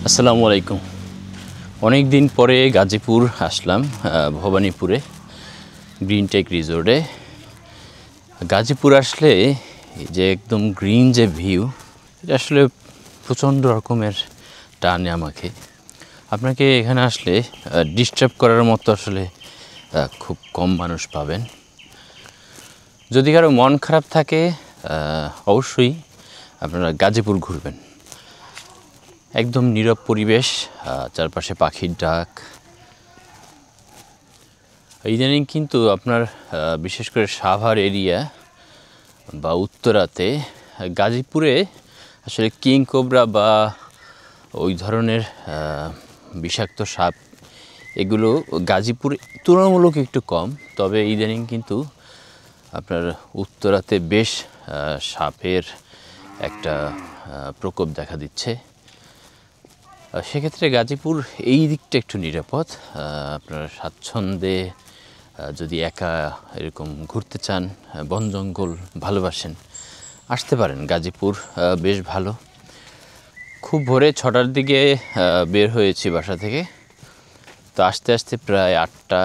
আসসালামু আলাইকুম। অনেক দিন পরে গাজীপুর আসলাম, ভবানীপুরে গ্রিন টেক রিসোর্টে। গাজীপুর আসলে এই যে একদম গ্রিন যে ভিউ, এটা আসলে প্রচণ্ড রকমের টানে আমাকে। আপনাকে এখানে আসলে ডিস্টার্ব করার মতো আসলে খুব কম মানুষ পাবেন। যদি কারো মন খারাপ থাকে অবশ্যই আপনারা গাজীপুর ঘুরবেন। একদম নীরব পরিবেশ, চারপাশে পাখির ডাক। ইদানিং কিন্তু আপনার বিশেষ করে সাভার এরিয়া বা উত্তরাতে, গাজীপুরে আসলে কিং কোবরা বা ওই ধরনের বিষাক্ত সাপ এগুলো গাজীপুরে তুলনামূলক একটু কম। তবে ইদানিং কিন্তু আপনার উত্তরাতে বেশ সাপের একটা প্রকোপ দেখা দিচ্ছে। সেক্ষেত্রে গাজীপুর এই দিকটা একটু নিরাপদ। আপনারা স্বাচ্ছন্দ্যে যদি একা এরকম ঘুরতে চান, বন জঙ্গল ভালোবাসেন, আসতে পারেন। গাজীপুর বেশ ভালো। খুব ভোরে 6টার দিকে বের হয়েছি বাসা থেকে, তো আস্তে আস্তে প্রায় 8টা।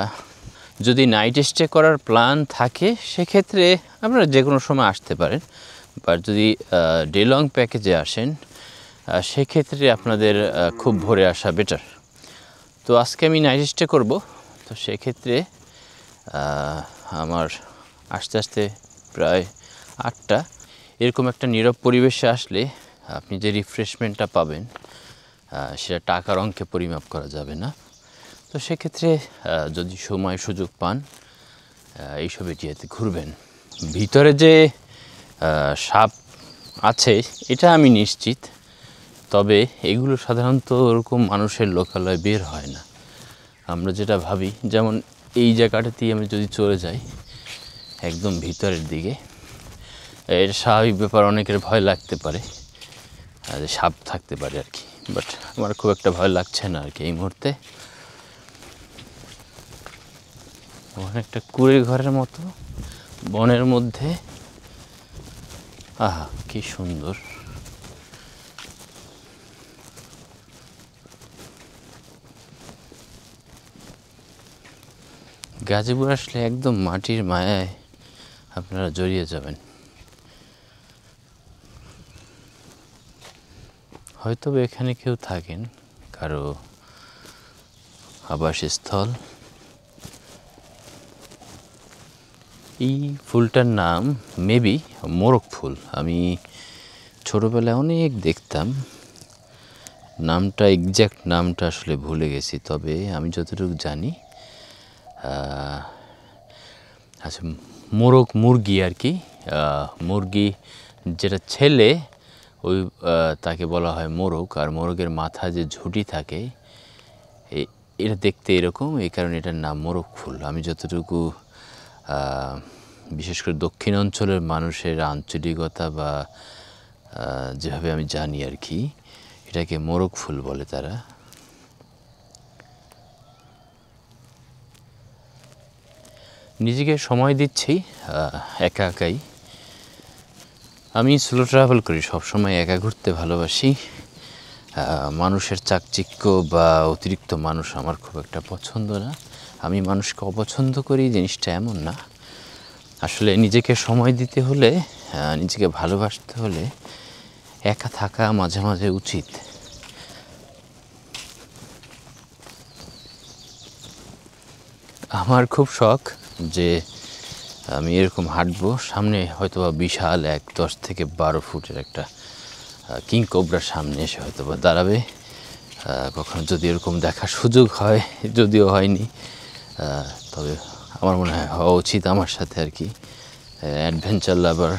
যদি নাইট স্টে করার প্ল্যান থাকে সেক্ষেত্রে আপনারা যে কোনো সময় আসতে পারেন, বা যদি ডে লং প্যাকেজে আসেন সেক্ষেত্রে আপনাদের খুব ভোরে আসা বেটার। তো আজকে আমি নাইট স্টে করবো, তো সেক্ষেত্রে আমার আস্তে আস্তে প্রায় 8টা। এরকম একটা নীরব পরিবেশে আসলে আপনি যে রিফ্রেশমেন্টটা পাবেন সেটা টাকার অঙ্কে পরিমাপ করা যাবে না। তো সেক্ষেত্রে যদি সময় সুযোগ পান এইসব এরিয়াতে ঘুরবেন। ভিতরে যে সাপ আছে এটা আমি নিশ্চিত, তবে এগুলো সাধারণত ওরকম মানুষের লোকালয়ে বের হয় না। আমরা যেটা ভাবি, যেমন এই জায়গাটাতেই আমি যদি চলে যাই একদম ভিতরের দিকে, এটা স্বাভাবিক ব্যাপার, অনেকের ভয় লাগতে পারে যে সাপ থাকতে পারে আর কি, বাট আমার খুব একটা ভয় লাগছে না আর কি এই মুহূর্তে। ওখানে একটা কুড়ের ঘরের মতো বনের মধ্যে, আহা কি সুন্দর। গাজীপুর আসলে একদম মাটির মায়ায় আপনারা জড়িয়ে যাবেন। হয়তো এখানে কেউ থাকেন, কারো আবাসস্থল। এই ফুলটার নাম মেবি মোরগ ফুল। আমি ছোটোবেলায় অনেক দেখতাম, নামটা এক্স্যাক্ট নামটা আসলে ভুলে গেছি, তবে আমি যতটুকু জানি আচ্ছা মোরগ মুরগি আর কি। মুরগি যেটা ছেলে ওই তাকে বলা হয় মোরগ, আর মোরগের মাথায় যে ঝুঁটি থাকে এটা দেখতে এরকম, এই কারণে এটার নাম মোরগ ফুল। আমি যতটুকু বিশেষ করে দক্ষিণ অঞ্চলের মানুষের আঞ্চলিকতা বা যেভাবে আমি জানি আর কি, এটাকে মোরগ ফুল বলে তারা। নিজেকে সময় দিচ্ছি একা একাই। আমি স্লো ট্রাভেল করি, সবসময় একা ঘুরতে ভালোবাসি। মানুষের চাকচিক্য বা অতিরিক্ত মানুষ আমার খুব একটা পছন্দ না। আমি মানুষকে অপছন্দ করি জিনিসটা এমন না, আসলে নিজেকে সময় দিতে হলে, নিজেকে ভালোবাসতে হলে একা থাকা মাঝে মাঝে উচিত। আমার খুব শখ যে আমি এরকম হাঁটবো, সামনে হয়তো বা বিশাল 10 থেকে 12 ফুটের একটা কিং কোবরার সামনে এসে হয়তো বা দাঁড়াবে। কখনো যদি এরকম দেখার সুযোগ হয়, যদিও হয়নি, তবে আমার মনে হয় হওয়া উচিত আমার সাথে আর কি। অ্যাডভেঞ্চার লাভার,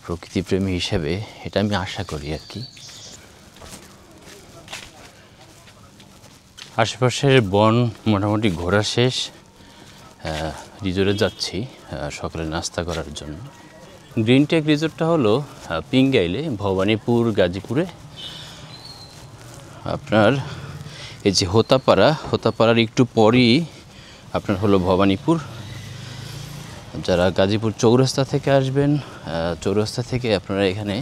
প্রকৃতিপ্রেমী হিসেবে এটা আমি আশা করি আর কি। আশেপাশের বন মোটামুটি ঘোরা শেষ, রিসোর্টে যাচ্ছি সকালে নাস্তা করার জন্য। গ্রিন টেক রিসোর্টটা হলো পিংগাইলে, ভবানীপুর গাজীপুরে। আপনার এই যে হোতাপাড়ার একটু পরই আপনার হলো ভবানীপুর। যারা গাজীপুর চৌরাস্তা থেকে আসবেন, চৌরাস্তা থেকে আপনারা এখানে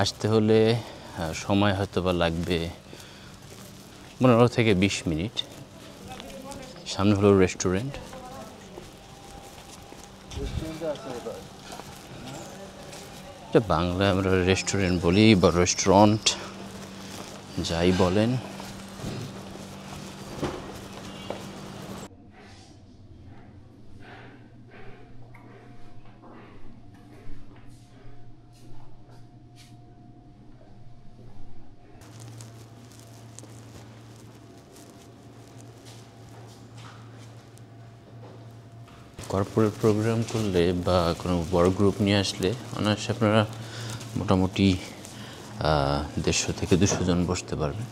আসতে হলে সময় হয়তো বা লাগবে 15 থেকে 20 মিনিট। সামনে হলো রেস্টুরেন্ট। এটা বাংলায় আমরা রেস্টুরেন্ট বলি বা রেস্টুরেন্ট যাই বলেন। কর্পোরেট প্রোগ্রাম করলে বা কোনো বড় গ্রুপ নিয়ে আসলে অনায়াসে আপনারা মোটামুটি 150 থেকে 200 জন বসতে পারবেন।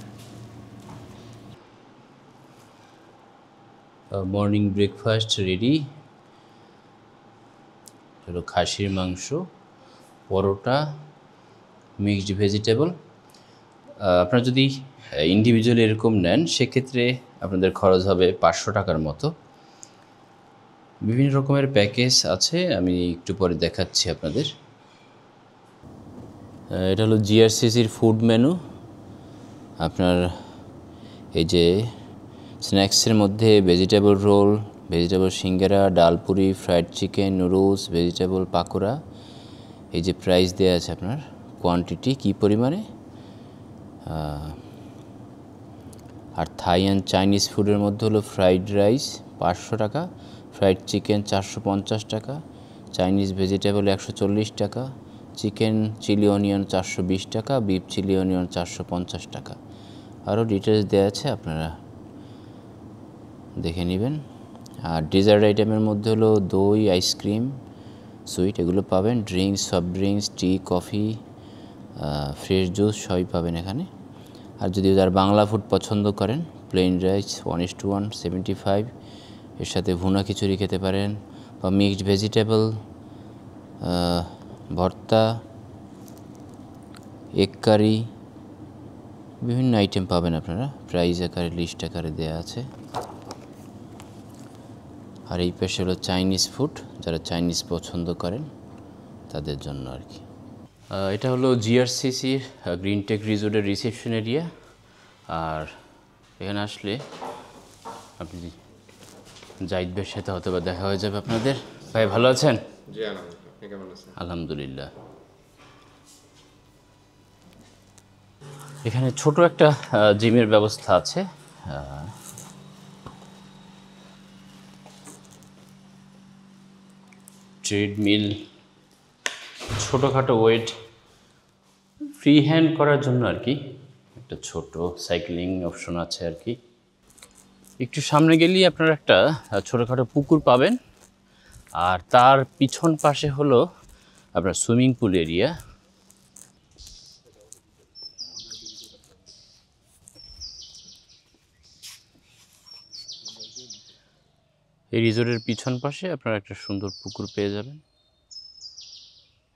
Morning breakfast ready. হলো খাসির মাংস, পরোটা, মিক্সড ভেজিটেবল। আপনারা যদি ইন্ডিভিজুয়াল এরকম নেন সেক্ষেত্রে আপনাদের খরচ হবে 500 টাকার মতো। বিভিন্ন রকমের প্যাকেজ আছে, আমি একটু পরে দেখাচ্ছি আপনাদের। এটা হলো জিআরসিসির ফুড মেনু। আপনার এই যে স্ন্যাক্সের মধ্যে ভেজিটেবল রোল, ভেজিটেবল সিঙ্গারা, ডালপুরি, fried chicken, noodles, vegetable pakora. এই যে প্রাইস দেওয়া আছে আপনার, কোয়ান্টিটি কী পরিমাণে। আর থাই অ্যান্ড চাইনিজ ফুডের মধ্যে হলো ফ্রাইড রাইস 500 টাকা, ফ্রাইড চিকেন 450 টাকা, চাইনিজ ভেজিটেবল 140 টাকা, চিকেন চিলি অনিয়ন 420 টাকা, বিফ চিলি অনিয়ন 450 টাকা। আরও ডিটেলস দেওয়া আছে, আপনারা দেখে নেবেন। আর ডেজার্ট আইটেমের মধ্যে হলো দই, আইসক্রিম, সুইট এগুলো পাবেন। ড্রিঙ্কস, সফট ড্রিঙ্কস, টি, কফি, ফ্রেশ জুস সবই পাবেন এখানে। আর যদি যারা বাংলা ফুড পছন্দ করেন, প্লেন রাইস 1:1 75, এর সাথে ভুনা খিচুড়ি খেতে পারেন, বা মিক্সড ভেজিটেবল, ভর্তা, এগ কারি, বিভিন্ন আইটেম পাবেন আপনারা। প্রাইস আকারে লিস্ট আকারে দেওয়া আছে। আর এই পাশে হলো চাইনিজ ফুড, যারা চাইনিজ পছন্দ করেন তাদের জন্য আর কি। এটা হলো জিআরসিসির গ্রিন টেক রিসোর্টের রিসেপশন এরিয়া। আর এখানে আসলে আপনি জাহিদ ভাইয়ের সাথে হয়তো বা দেখা হয়ে যাবে আপনাদের। ভাই ভালো আছেন? জি আলহামদুলিল্লাহ, আপনি কেমন আছেন? আলহামদুলিল্লাহ। এখানে ছোট একটা জিমের ব্যবস্থা আছে। ট্রেডমিল, ছোটোখাটো ওয়েট ফ্রি হ্যান্ড করার জন্য আর কি একটা ছোট সাইক্লিং অপশন আছে আর কি। একটু সামনে গেলেই আপনারা একটা ছোটোখাটো পুকুর পাবেন। আর তার পিছন পাশে হলো আপনার সুইমিং পুল এরিয়া। এই রিসোর্টের পিছন পাশে আপনারা একটা সুন্দর পুকুর পেয়ে যাবেন,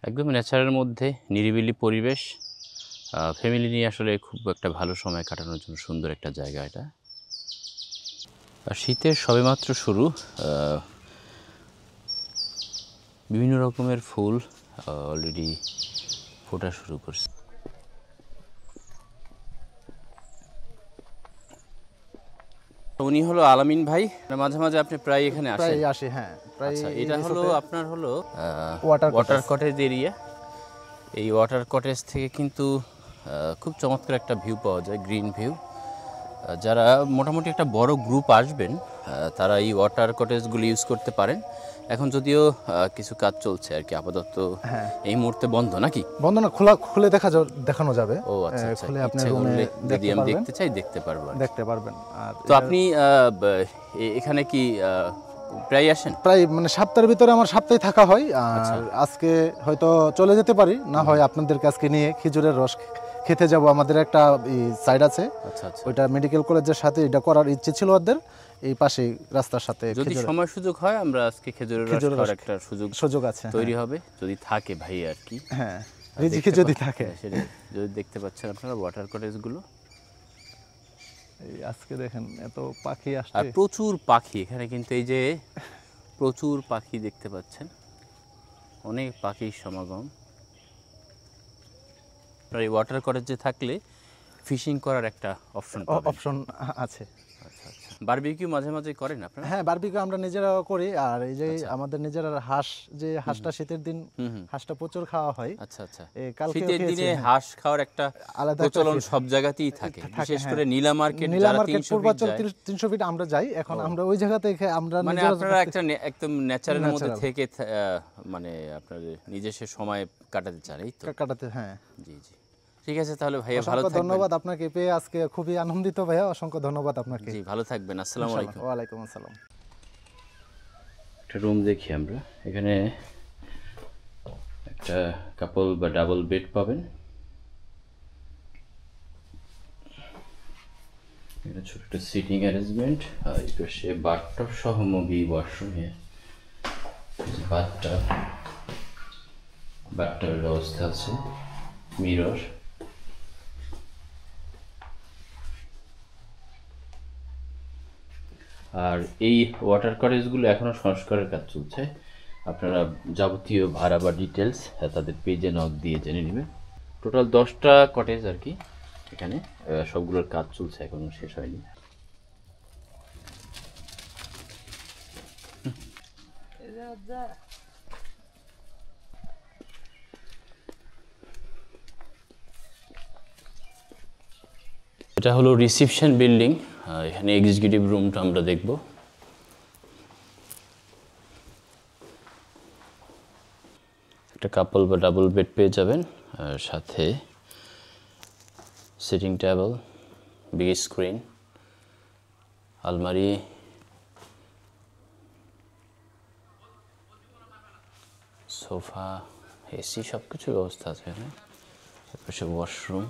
একদম ন্যাচারের মধ্যে, নিরিবিলি পরিবেশ। ফ্যামিলি নিয়ে আসলে খুব একটা ভালো সময় কাটানোর জন্য সুন্দর একটা জায়গা এটা। আর শীতের সবেমাত্র শুরু, বিভিন্ন রকমের ফুল অলরেডি ফোটা শুরু করছে। উনি হলো আলামিন ভাই, মাঝে মাঝে আপনি প্রায় এখানে আসেন? প্রায় আসি, হ্যাঁ প্রায়। আচ্ছা, এটা হলো আপনার হলো ওয়াটার কটেজ এরিয়া। এই ওয়াটার কটেজ থেকে কিন্তু খুব চমৎকার একটা ভিউ পাওয়া যায়, গ্রিন ভিউ। যারা মোটামুটি একটা বড় গ্রুপ আসবেন তারা এই ওয়াটার কটেজগুলি ইউজ করতে পারেন। এখন যদিও কিছু কাজ চলছে আর কি, আপাতত এই মুহূর্তে বন্ধ নাকি? বন্ধ না, খুলে দেখানো যাবে। ও আচ্ছা আচ্ছা, খুলে আপনি ইচ্ছে রুমে করলে যদি আমি দেখতে দেখতে চাই দেখতে পারবো আর কি। দেখতে পারবেন। আর তো আপনি এখানে কি প্রায় আসেন? প্রায় মানে সপ্তাহের ভিতরে আমার সপ্তাহে থাকা হয়। আর আজকে হয়তো চলে যেতে পারি, না হয় আপনাদেরকে আজকে নিয়ে খেজুরের রস খেতে যাব। আমাদের একটা সাইড আছে, আচ্ছা আচ্ছা, ওইটা মেডিকেল কলেজের সাথে, এটা করার ইচ্ছে ছিল ওদের। এই পাশে রাস্তার সাথে যদি সময় সুযোগ হয় আমরা আজকে খেজুরের রস খাওয়ার একটা সুযোগ আছে, তৈরি হবে যদি থাকে ভাই আর কি। হ্যাঁ, রিজিকে যদি থাকে। সেটা যদি দেখতে পাচ্ছেন আপনারা ওয়াটার কটেজগুলো। এই আজকে দেখেন এত পাখি আসছে, আর প্রচুর পাখি এখানে, কিন্তু এই যে প্রচুর পাখি দেখতে পাচ্ছেন, অনেক পাখির সমাগম। আপনার এই ওয়াটার কটেজে থাকলে ফিশিং করার একটা অপশন পাবেন। অপশন আছে। আচ্ছা আচ্ছা, বারবিকিউ মাঝে মাঝে করেন আপনারা? হ্যাঁ, বারবিকিউ আমরা নিজেরাও করি। আর এই যে আমাদের নিজেরা হাঁস, যে হাঁসটা শীতের দিন হাঁসটা প্রচুর খাওয়া হয়। আচ্ছা আচ্ছা, কালকেও শীতের খেয়েছি, দিনে হ্যাঁ। হাঁস খাওয়ার একটা আলাদা একটা প্রচলন ফিল সব জায়গাতেই থাকে, বিশেষ হ্যাঁ। করে নীলা মার্কেট, নীলা যারা মার্কেট 300 ফিট পূর্বাচল যায়। 300 ফিট আমরা যাই, এখন আমরা ওই জায়গাতে আমরা মানে নিজেরা আপনারা একটা একদম ন্যাচারের মধ্যে Natural। থেকে মানে আপনার নিজস্ব সময় কাটাতে চান, এই তো? কাটাতে, হ্যাঁ। জি জি, ঠিক আছে তাহলে ভাইয়া, ভালো অসংখ্য থাকবেন। ধন্যবাদ আপনাকে পেয়ে, আজকে খুবই আনন্দিত ভাইয়া, অসংখ্য ধন্যবাদ আপনাকে। জি, ভালো থাকবেন, আসসালামু আলাইকুম। ওয়ালাইকুম আসসালাম। একটা রুম দেখি আমরা, এখানে একটা কাপল বা ডাবল বেড পাবেন। এখানে ছোট একটা সিটিং অ্যারেঞ্জমেন্ট, আর এই পাশে বাথটব সহ মুভি ওয়াশরুমে বাথটবের ব্যবস্থা আছে, মিরর। আর এই ওয়াটার কটেজগুলো এখনও সংস্কারের কাজ চলছে, আপনারা যাবতীয় ভাড়া বা ডিটেলস তাদের পেজে নক দিয়ে জেনে নেবেন। টোটাল 10টা কটেজ আর কি এখানে, সবগুলোর কাজ চলছে, এখনও শেষ হয়নি। এটা হলো রিসেপশন বিল্ডিং, এখানে এক্সিকিউটিভ রুমটা আমরা দেখব। একটা কাপল বা ডাবল বেড পেয়ে যাবেন, আর সাথে সিটিং টেবিল, বিগ স্ক্রিন, আলমারি, সোফা, এসি, সব কিছু ব্যবস্থা আছে এখানে। পাশে ওয়াশরুম।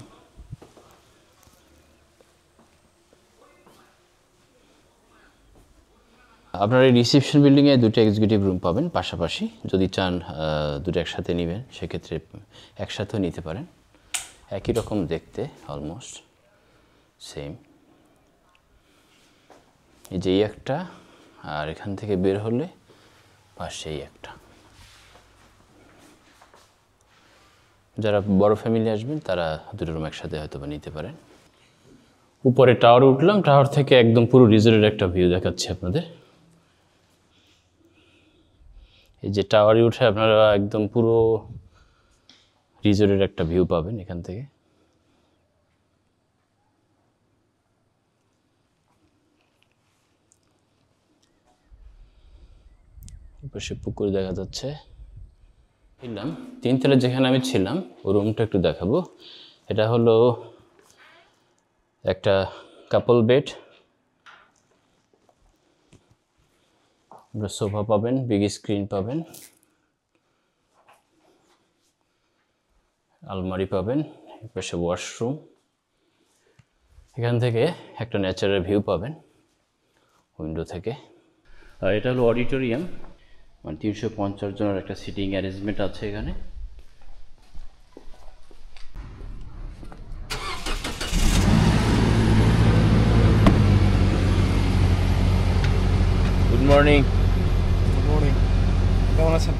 আপনার এই রিসেপশন বিল্ডিংয়ে দুটো এক্সিকিউটিভ রুম পাবেন পাশাপাশি, যদি চান দুটো একসাথে নেবেন সেক্ষেত্রে একসাথেও নিতে পারেন, একই রকম দেখতে, অলমোস্ট সেম। এই যে একটা, আর এখান থেকে বের হলে পাশেই একটা। যারা বড় ফ্যামিলি আসবেন তারা দুটো রুম একসাথে হয়তো বা নিতে পারেন। উপরে টাওয়ারে উঠলাম, টাওয়ার থেকে একদম পুরো রিসোর্টের একটা ভিউ দেখাচ্ছি আপনাদের। এই যে টাওয়ারে উঠে আপনারা একদম পুরো রিসোর্টের একটা ভিউ পাবেন এখান থেকে। পাশে পুকুর দেখা যাচ্ছে। ছিলাম 3 তলায়, যেখানে আমি ছিলাম ওই রুমটা একটু দেখাবো। এটা হলো একটা কাপল বেড, সোফা পাবেন, বিগ স্ক্রিন পাবেন, আলমারি পাবেন, পাশে ওয়াশরুম। এখান থেকে একটা ন্যাচারাল ভিউ পাবেন উইন্ডো থেকে। আর এটা হলো অডিটোরিয়াম, মানে 350 জনের একটা সিটিং অ্যারেঞ্জমেন্ট আছে এখানে। Good morning. গুড মর্নিং, কেমন আছেন?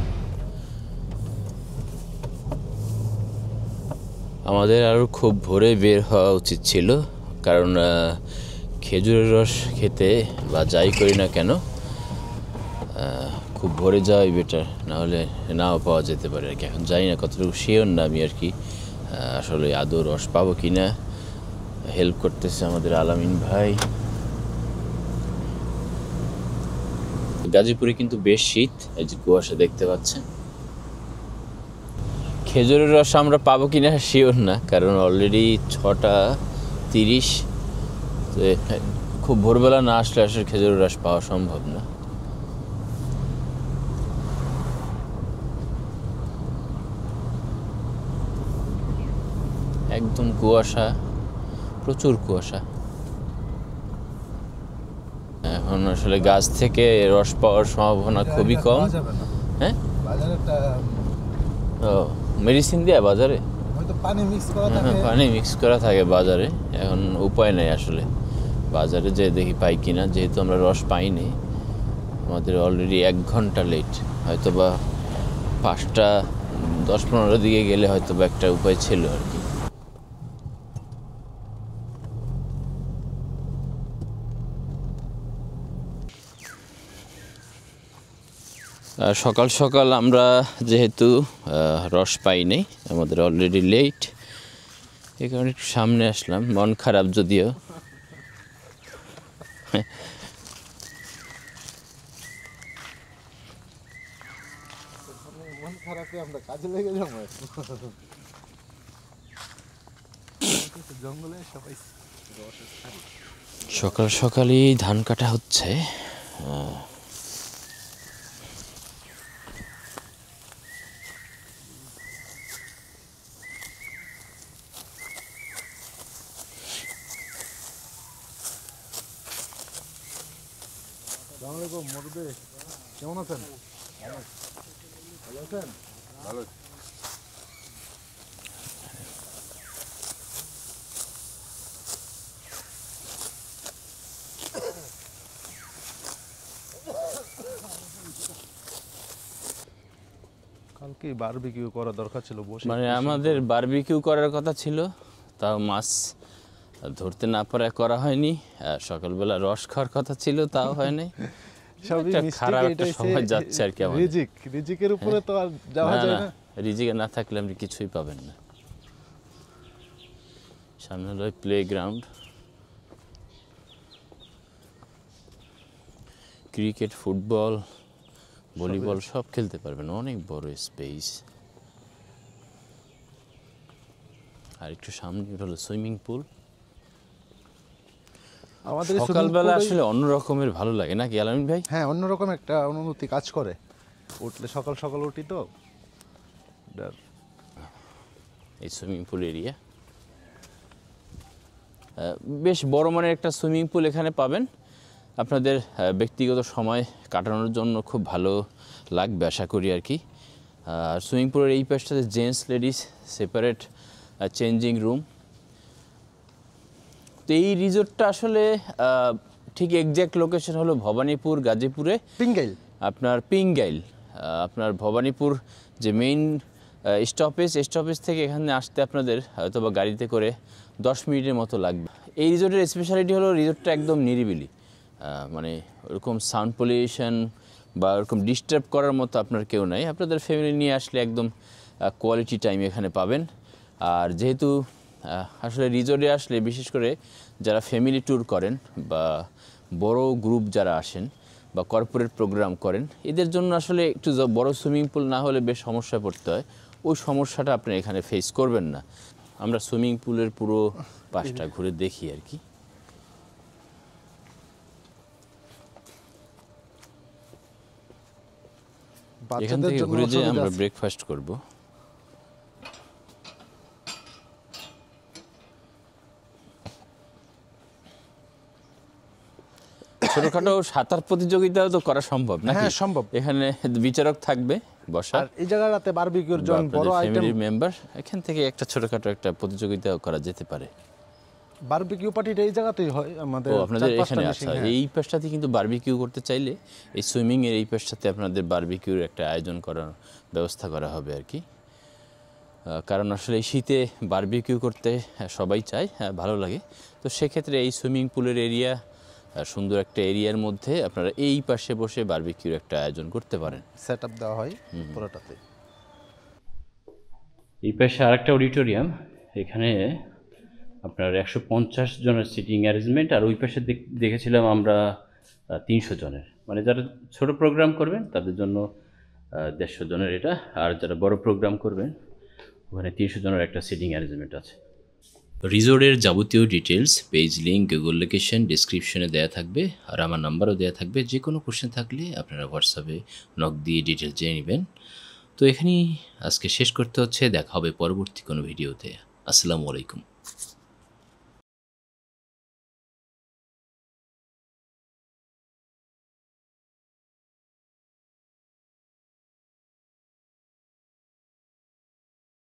আমাদের আরও খুব ভোরে বের হওয়া উচিত ছিল, কারণ খেজুরের রস খেতে বা যাই করি না কেন খুব ভোরে যাওয়াই বেটার, নাহলে নাও পাওয়া যেতে পারে আর কি। এখন জানি না কতটুকু শিওর না আমি আর কি, আসলে আদৌ রস পাবো কি না। হেল্প করতেছে আমাদের আলামিন ভাই। গাজীপুরে কিন্তু বেশ শীত, এই যে কুয়াশা দেখতে পাচ্ছেন। খেজুরের রস আমরা পাবো কিনা শিওর না, কারণ অলরেডি 6:30, খুব ভোরবেলা না আসলে আসলে খেজুরের রস পাওয়া সম্ভব না। একদম কুয়াশা, প্রচুর কুয়াশা। এখন আসলে গাছ থেকে রস পাওয়ার সম্ভাবনা খুবই কম। হ্যাঁ, ও মেডিসিন দেয়া বাজারে, পানি মিক্স করা পানি মিক্স করা থাকে বাজারে। এখন উপায় নেই আসলে, বাজারে যে দেখি পাই কিনা। যেহেতু আমরা রস পাইনি, আমাদের অলরেডি 1 ঘন্টা লেট, হয়তো বা 5:10-15 দিকে গেলে হয়তো বা একটা উপায় ছিল আর কি। সকাল সকাল আমরা যেহেতু রস পাই নাই, আমাদের অলরেডি লেট, এই কারণে একটু সামনে আসলাম। মন খারাপ যদিও। মন খারাপে আমরা কাজে লেগে যাবো। জঙ্গলে সবাই সকাল সকালই ধান কাটা হচ্ছে। আসসালামু আলাইকুম মুরব্বি, কেমন আছেন? ভালো আছেন? ভালো। কালকে বারবিকিউ করা দরকার ছিল, বসে মানে আমাদের বারবিকিউ করার কথা ছিল, তাও মাছ ধরতে না পারায় করা হয়নি। আর সকালবেলা রস খাওয়ার কথা ছিল, তাও হয়নি। সবই একটা মিস্টেক, খারাপ একটা এটাই সময় যাচ্ছে আর কি আমাদের। রিজিকের উপরে তো আর যাওয়া না, যায় না, না। রিজিকে না থাকলে আপনি কিছুই পাবেন না। সামনে হলো play ground, cricket, football, volleyball সব খেলতে পারবেন, অনেক বড় স্পেস। আর একটু সামনে হলো সুইমিং পুল। আমাদের এই swimming সকালবেলা pool-এই- আসলে অন্য রকমের ভালো লাগে নাকি আলামিন ভাই? হ্যাঁ, অন্যরকম একটা অনুভূতি কাজ করে। উঠলে সকাল সকাল উঠি তো এই সুইমিং পুল এরিয়া বেশ বড় মানের একটা সুইমিং পুল এখানে পাবেন। আপনাদের ব্যক্তিগত সময় কাটানোর জন্য খুব ভালো লাগবে আশা করি আর কি। আর সুইমিং পুলের এই পাশটাতে gents ladies separate changing room. তো এই রিসোর্টটা আসলে ঠিক এক্স্যাক্ট লোকেশন হলো ভবানীপুর, গাজীপুরে পিঙ্গাইল। আপনার পিঙ্গাইল। আপনার ভবানীপুর যে মেইন স্টপেজ থেকে এখানে আসতে আপনাদের হয়তো বা গাড়িতে করে 10 মিনিটের মতো লাগবে। এই রিসোর্টের স্পেশালিটি হলো রিসোর্টটা একদম নিরিবিলি, মানে ওরকম সাউন্ড পলিউশন বা ওরকম ডিস্টার্ব করার মতো আপনার কেউ নাই। আপনাদের ফ্যামিলি নিয়ে আসলে একদম কোয়ালিটি টাইম এখানে পাবেন। আর যেহেতু আসলে রিসোর্টে আসলে বিশেষ করে যারা ফ্যামিলি ট্যুর করেন বা বড় গ্রুপ যারা আসেন বা কর্পোরেট প্রোগ্রাম করেন, এদের জন্য আসলে একটু বড় সুইমিং পুল না হলে বেশ সমস্যায় পড়তে হয়। ওই সমস্যাটা আপনি এখানে ফেস করবেন না। আমরা সুইমিং পুলের পুরো পাশটা ঘুরে দেখি আর কি। এখান বাচ্চাদের থেকে জন্য ঘুরে যেয়ে অসুবিধা আমরা আছে। ব্রেকফাস্ট করব। ছোটখাটো সাঁতার প্রতিযোগিতাও তো করা সম্ভব নাকি? হ্যাঁ, সম্ভব। এখানে বিচারক থাকবে বসা, আর এই জায়গাটাতে বারবিকিউর জন্য বড় আইটেম, ফ্যামিলি মেম্বার, এখান থেকে একটা ছোটখাটো একটা প্রতিযোগিতাও করা যেতে পারে। বারবিকিউ পার্টিটা এই জায়গাতেই হয় আমাদের। ও আপনাদের 4-5টা এখানে মেশিন, আচ্ছা, হ্যাঁ। এই পাশটাতে কিন্তু বারবিকিউ করতে চাইলে এই সুইমিং এর এই পাশটাতে আপনাদের বারবিকিউর একটা আয়োজন করার ব্যবস্থা করা হবে আর কি। কারণ আসলে এই শীতে বারবিকিউ করতে সবাই চায়, ভালো লাগে। তো সেক্ষেত্রে এই সুইমিং পুলের এরিয়া, সুন্দর একটা এরিয়ার মধ্যে আপনারা এই পাশে বসে বারবিকিউর একটা আয়োজন করতে পারেন। সেটআপ দেওয়া হয় পুরোটাতে। এই পাশে আরেকটা অডিটোরিয়াম, এখানে আপনার 150 জনের সিটিং অ্যারেঞ্জমেন্ট। আর ওই পাশে দেখেছিলাম আমরা 300 জনের, মানে যারা ছোট প্রোগ্রাম করবেন তাদের জন্য 150 জনের এটা, আর যারা বড় প্রোগ্রাম করবেন ওখানে 300 জনের একটা সিটিং অ্যারেঞ্জমেন্ট আছে। রিসোর্টের যাবতীয় details, page link, Google location ডিসক্রিপশনে দেওয়া থাকবে, আর আমার নাম্বারও দেওয়া থাকবে। যে কোনো কোশ্চেন থাকলে আপনারা হোয়াটসঅ্যাপে নক দিয়ে ডিটেলস জেনে নেবেন। তো এখানেই আজকে শেষ করতে হচ্ছে, দেখা হবে পরবর্তী কোনো ভিডিওতে। আসসালামু আলাইকুম।